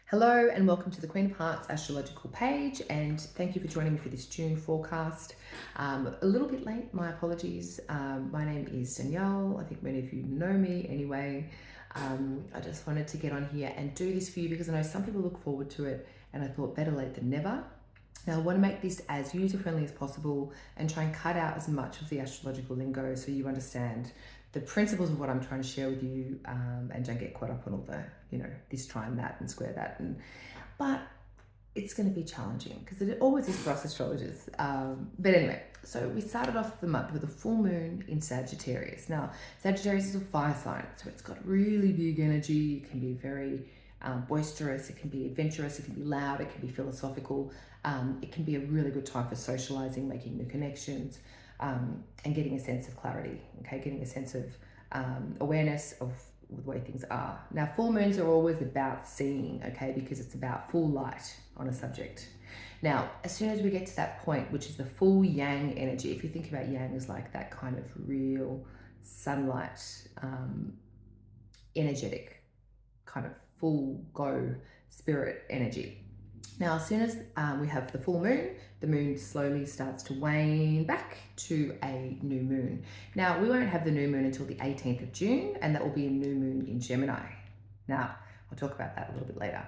Hello and welcome to the Queen of Hearts Astrological page, and thank you for joining me for this June forecast. A little bit late, my apologies. My name is Danielle. I think many of you know me anyway. I just wanted to get on here and do this for you because I know some people look forward to it, and I thought better late than never. Now, I want to make this as user-friendly as possible and try and cut out as much of the astrological lingo so you understand the principles of what I'm trying to share with you, and don't get caught up on all the, this, try and that and square that. But it's going to be challenging because it always is for us astrologers. But anyway, so we started off the month with a full moon in Sagittarius. Now, Sagittarius is a fire sign, so it's got really big energy. It can be very boisterous, it can be adventurous, it can be loud, it can be philosophical. It can be a really good time for socializing, making new connections, and getting a sense of clarity, okay, getting a sense of awareness of the way things are. Now, full moons are always about seeing, okay, because it's about full light on a subject. Now, as soon as we get to that point, which is the full yang energy, if you think about yang as like that kind of real sunlight, energetic, kind of full go spirit energy. Now, as soon as we have the full moon, the moon slowly starts to wane back to a new moon. Now, we won't have the new moon until the 18th of June, and that will be a new moon in Gemini. Now, I'll talk about that a little bit later.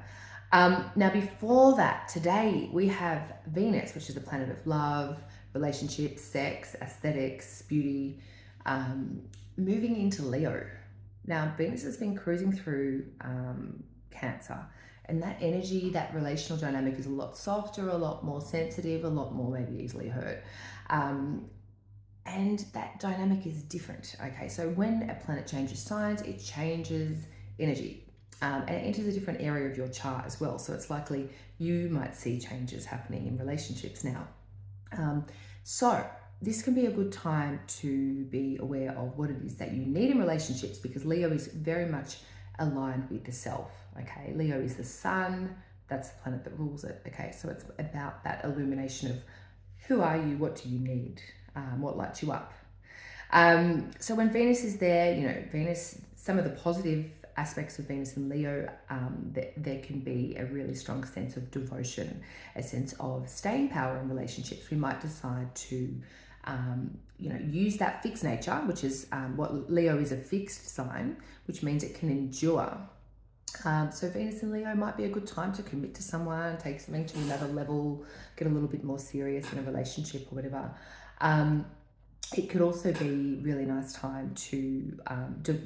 Now, before that, today we have Venus, which is the planet of love, relationships, sex, aesthetics, beauty, moving into Leo. Now, Venus has been cruising through Cancer, and that energy, that relational dynamic is a lot softer, a lot more sensitive, a lot more maybe easily hurt. And that dynamic is different. Okay, so when a planet changes signs, it changes energy. And it enters a different area of your chart as well. So it's likely you might see changes happening in relationships now. So this can be a good time to be aware of what it is that you need in relationships, because Leo is very much aligned with the self. Okay, Leo is the sun, that's the planet that rules it. Okay, so it's about that illumination of who are you, what do you need, what lights you up. So when Venus is there, Venus, some of the positive aspects of Venus and Leo, there can be a really strong sense of devotion, a sense of staying power in relationships. We might decide to use that fixed nature, which is what Leo is, a fixed sign, which means it can endure. So Venus and Leo might be a good time to commit to someone, take something to another level, get a little bit more serious in a relationship or whatever. It could also be really nice time to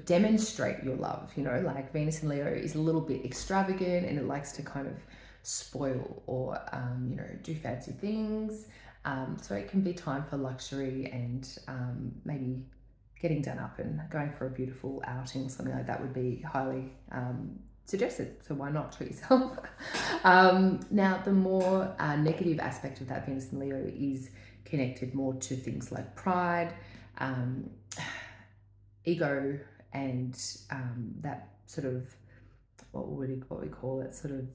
demonstrate your love. Like Venus and Leo is a little bit extravagant, and it likes to kind of spoil or do fancy things. So it can be time for luxury and maybe getting done up and going for a beautiful outing or something like that would be highly suggested. So why not treat yourself? Now, the more negative aspect of that Venus and Leo is connected more to things like pride, ego, and that sort of, what we call it, sort of,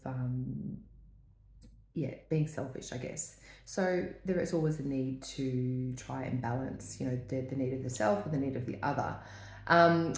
being selfish, I guess. So there is always a need to try and balance, the need of the self with the need of the other.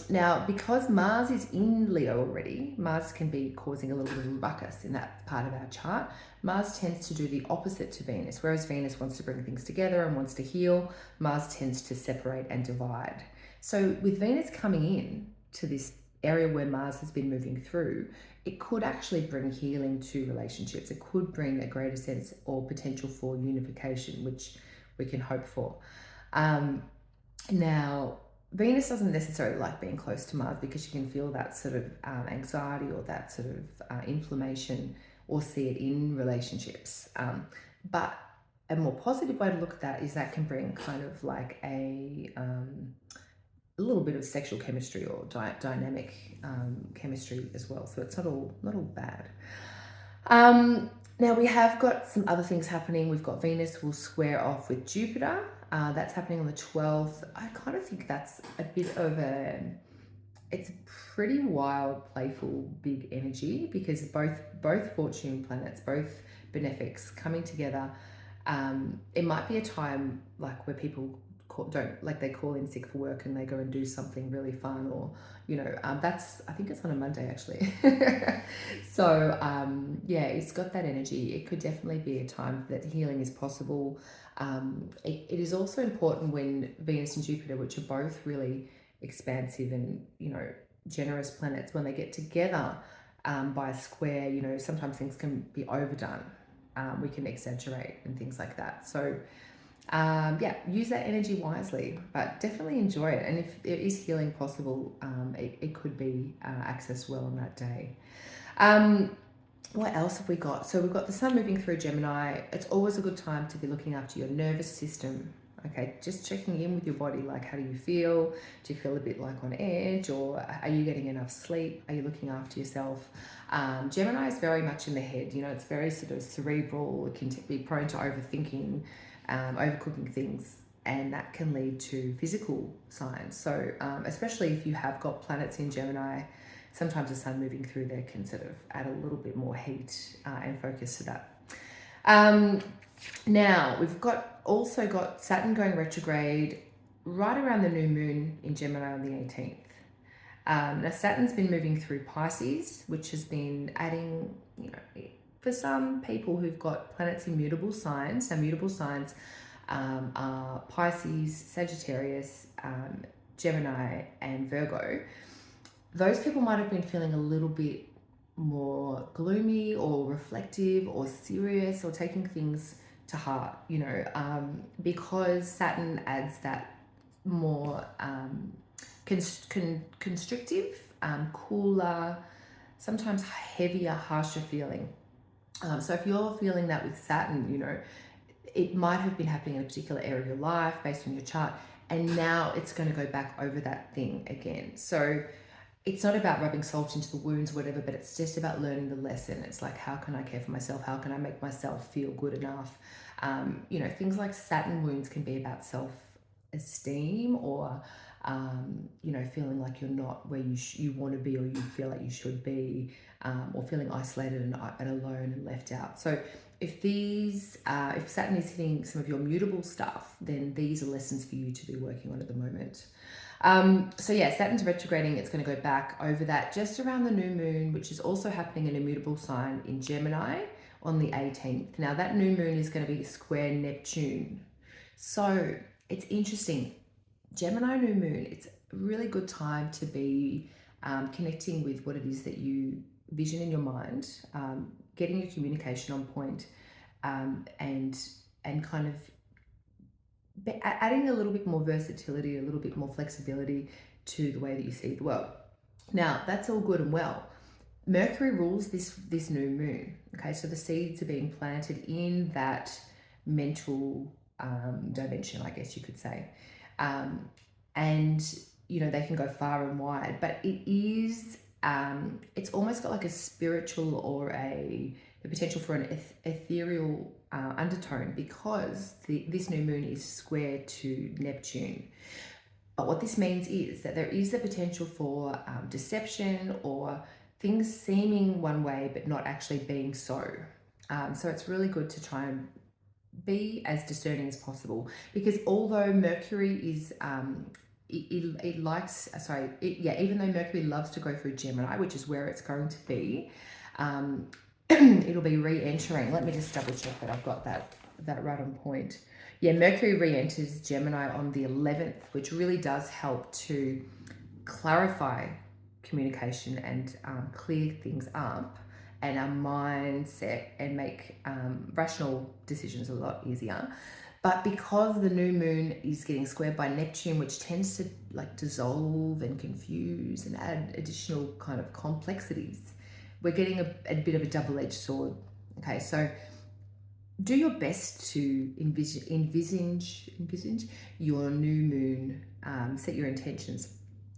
Now, because Mars is in Leo already, Mars can be causing a little bit of a ruckus in that part of our chart. Mars tends to do the opposite to Venus. Whereas Venus wants to bring things together and wants to heal, Mars tends to separate and divide. So with Venus coming in to this area where Mars has been moving through, it could actually bring healing to relationships. It could bring a greater sense or potential for unification, which we can hope for. Now, Venus doesn't necessarily like being close to Mars because you can feel that sort of anxiety or that sort of inflammation, or see it in relationships. But a more positive way to look at that is that can bring kind of like a little bit of sexual chemistry or dynamic chemistry as well. So it's not all bad. Now we have got some other things happening. We've got Venus will square off with Jupiter. That's happening on the 12th. I kind of think that's a bit of it's a pretty wild, playful, big energy, because both fortune planets, both benefics coming together. It might be a time like where people don't like, they call in sick for work and they go and do something really fun, or that's, I think it's on a Monday actually. So yeah, it's got that energy. It could definitely be a time that healing is possible. It is also important when Venus and Jupiter, which are both really expansive and generous planets, when they get together by a square, sometimes things can be overdone. We can exaggerate and things like that. So yeah, use that energy wisely, but definitely enjoy it. And if there is healing possible, it could be accessed well on that day. What else have we got? So we've got the sun moving through Gemini. It's always a good time to be looking after your nervous system. Okay, just checking in with your body, like, how do you feel? Do you feel a bit like on edge, or are you getting enough sleep? Are you looking after yourself? Gemini is very much in the head, it's very sort of cerebral. It can be prone to overthinking, overcooking things, and that can lead to physical signs. So especially if you have got planets in Gemini, sometimes the sun moving through there can sort of add a little bit more heat and focus to that. Now, we've also got Saturn going retrograde right around the new moon in Gemini on the 18th. Now, Saturn's been moving through Pisces, which has been adding, for some people who've got planets in mutable signs. Now, mutable signs are Pisces, Sagittarius, Gemini, and Virgo. Those people might have been feeling a little bit more gloomy or reflective or serious or taking things to heart, because Saturn adds that more constrictive, cooler, sometimes heavier, harsher feeling. So if you're feeling that with Saturn, it might have been happening in a particular area of your life based on your chart, and now it's going to go back over that thing again. So it's not about rubbing salt into the wounds, whatever, but it's just about learning the lesson. It's like, how can I care for myself? How can I make myself feel good enough? Things like Saturn wounds can be about self-esteem, or, feeling like you're not where you want to be, or you feel like you should be, or feeling isolated and alone and left out. So if Saturn is hitting some of your mutable stuff, then these are lessons for you to be working on at the moment. So yeah, Saturn's retrograding. It's going to go back over that just around the new moon, which is also happening in a mutable sign in Gemini on the 18th. Now, that new moon is going to be square Neptune. So it's interesting. Gemini new moon, it's a really good time to be connecting with what it is that you vision in your mind, getting your communication on point, and kind of adding a little bit more versatility, a little bit more flexibility to the way that you see the world. Now, that's all good and well. Mercury rules this new moon. Okay, so the seeds are being planted in that mental dimension, I guess you could say. And they can go far and wide, but it is it's almost got like a spiritual or the potential for an ethereal undertone, because this new moon is square to Neptune. But what this means is that there is the potential for deception, or things seeming one way but not actually being so. So it's really good to try and be as discerning as possible, because although Mercury is even though Mercury loves to go through Gemini, which is where it's going to be, it'll be re-entering. Let me just double check that I've got that right on point. Yeah, Mercury re-enters Gemini on the 11th, which really does help to clarify communication and clear things up, and our mindset, and make rational decisions a lot easier. But because the new moon is getting squared by Neptune, which tends to like dissolve and confuse and add additional kind of complexities, we're getting a bit of a double-edged sword. Okay, so do your best to envisage your new moon, set your intentions,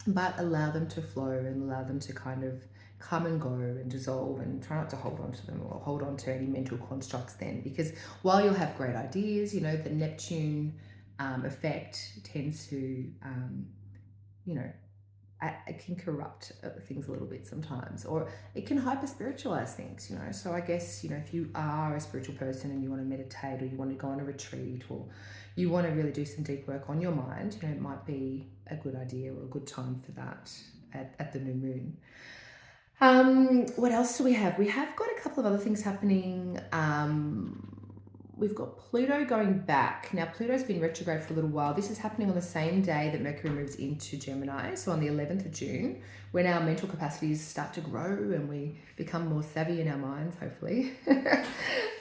but allow them to flow and allow them to kind of come and go and dissolve, and try not to hold on to them or hold on to any mental constructs then, because while you'll have great ideas, the Neptune effect tends to it can corrupt things a little bit sometimes, or it can hyper spiritualize things, you know. So I guess, you know, if you are a spiritual person and you want to meditate, or you want to go on a retreat, or you want to really do some deep work on your mind, you know, it might be a good idea or a good time for that at the new moon. What else do we have? We have got a couple of other things happening. We've got Pluto going back. Now, Pluto's been retrograde for a little while. This is happening on the same day that Mercury moves into Gemini, so on the 11th of June, when our mental capacities start to grow and we become more savvy in our minds, hopefully.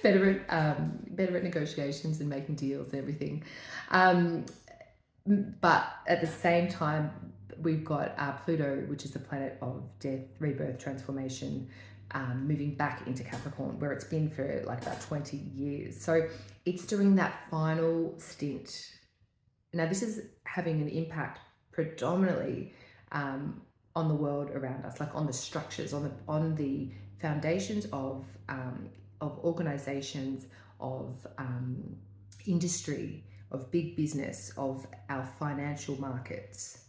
better at negotiations and making deals and everything. But at the same time, we've got Pluto, which is the planet of death, rebirth, transformation, moving back into Capricorn, where it's been for like about 20 years. So it's during that final stint. Now, this is having an impact predominantly on the world around us, like on the structures, on the foundations of organizations, of industry, of big business, of our financial markets.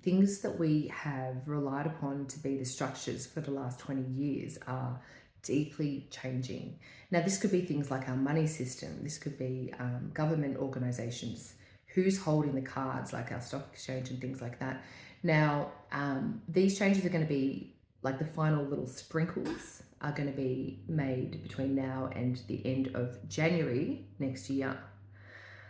Things that we have relied upon to be the structures for the last 20 years are deeply changing. Now, this could be things like our money system. This could be government organizations. Who's holding the cards, like our stock exchange and things like that. Now, these changes are going to be like the final little sprinkles are going to be made between now and the end of January next year.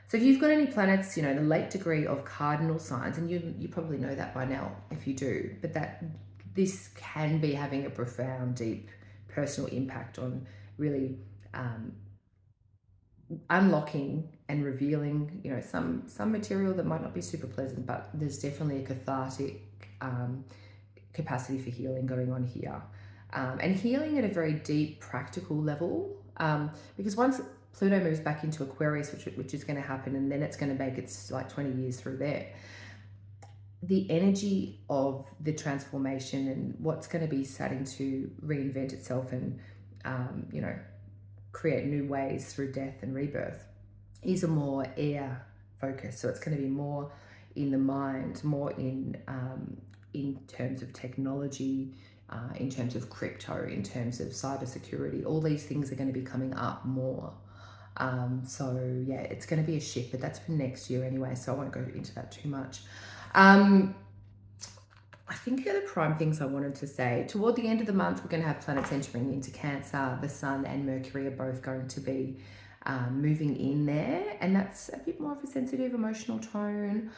So if you've got any planets, you know, the late degree of cardinal signs, and you probably know that by now if you do, but that this can be having a profound, deep personal impact on really unlocking and revealing, you know, some material that might not be super pleasant, but there's definitely a cathartic capacity for healing going on here. And healing at a very deep, practical level, because once Pluto moves back into Aquarius, which is going to happen, and then it's going to make its like 20 years through there. The energy of the transformation and what's going to be starting to reinvent itself and, you know, create new ways through death and rebirth is a more air focus. So it's going to be more in the mind, more in terms of technology, in terms of crypto, in terms of cybersecurity. All these things are going to be coming up more. So yeah, it's going to be a shift, but that's for next year anyway, so I won't go into that too much. I think the prime things I wanted to say, toward the end of the month, we're going to have planets entering into Cancer. The Sun and Mercury are both going to be moving in there, and that's a bit more of a sensitive emotional tone.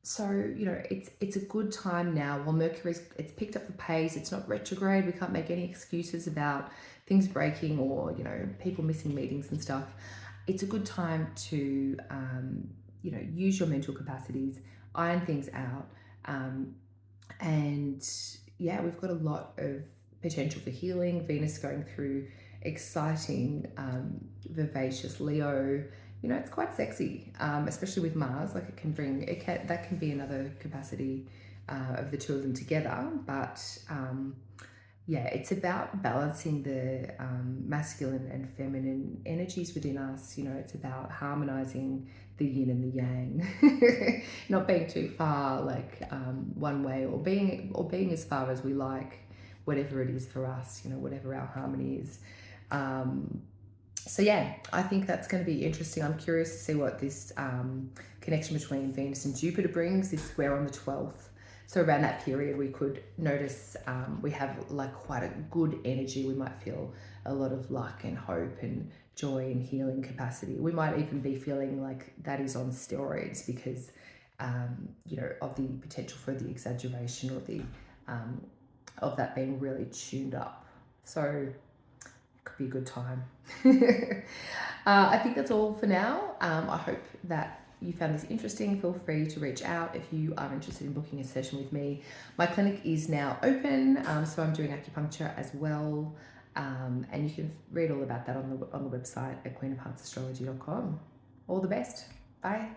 So, you know, it's a good time now. While it's picked up the pace, it's not retrograde. We can't make any excuses about things breaking or, you know, people missing meetings and stuff. It's a good time to, you know, use your mental capacities, iron things out. And yeah, we've got a lot of potential for healing. Venus going through exciting, vivacious Leo. You know, it's quite sexy, especially with Mars. Like that can be another capacity of the two of them together. But yeah, it's about balancing the masculine and feminine energies within us. You know, it's about harmonizing the yin and the yang, not being too far like one way, or being as far as we like, whatever it is for us. You know, whatever our harmony is. So yeah, I think that's going to be interesting. I'm curious to see what this connection between Venus and Jupiter brings. We're on the 12th. So around that period, we could notice we have like quite a good energy. We might feel a lot of luck and hope and joy and healing capacity. We might even be feeling like that is on steroids because, you know, of the potential for the exaggeration or the of that being really tuned up. So could be a good time. I think that's all for now. I hope that you found this interesting. Feel free to reach out if you are interested in booking a session with me. My clinic is now open, so I'm doing acupuncture as well, and you can read all about that on the website at queenofheartsastrology.com. All the best. Bye.